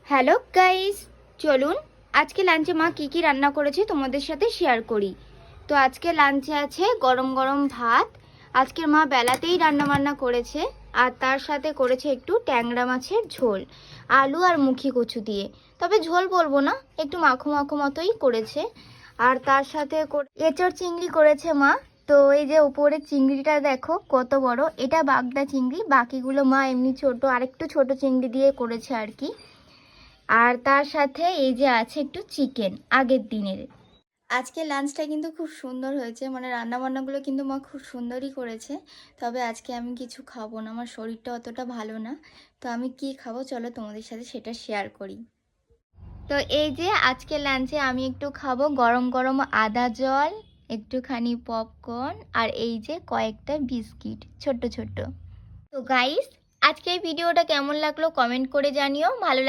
Hello guys, চলুন আজকে লাঞ্চে মা কি কি রান্না করেছে তোমাদের সাথে শেয়ার করি। তো আজকে লাঞ্চে আছে গরম গরম ভাত। আজকের মা বেলাতেই রান্না বান্না করেছে, আর তার সাথে করেছে একটু ট্যাংরা মাছের ঝোল, আলু আর মুখি কচু দিয়ে। তবে ঝোল বলবো না, একটু মাখো মাখো মতোই করেছে। আর তার সাথে এঁচড় চিংড়ি করেছে মা। তো এই যে উপরে চিংড়িটা দেখো কত বড়, এটা বাগদা চিংড়ি, বাকিগুলো মা এমনি ছোট আরেকটু ছোট চিংড়ি দিয়ে করেছে আর কি। আর তার সাথে এই যে আছে একটু চিকেন আগের দিনের। আজকে লাঞ্চটা কিন্তু খুব সুন্দর হয়েছে, মানে রান্নাবান্নাগুলো কিন্তু মা খুব সুন্দরই করেছে। তবে আজকে আমি কিছু খাবো না, আমার শরীরটা অতটা ভালো না। তো আমি কি খাবো চলো তোমাদের সাথে সেটা শেয়ার করি। তো এই যে আজকে লাঞ্চে আমি একটু খাবো গরম গরম আদা জল, একটুখানি পপকর্ন, আর এই যে কয়েকটা বিস্কিট ছোট্ট ছোট্ট। তো গাইস, আজকে এই ভিডিওটা কেমন লাগলো কমেন্ট করে জানিও। ভালো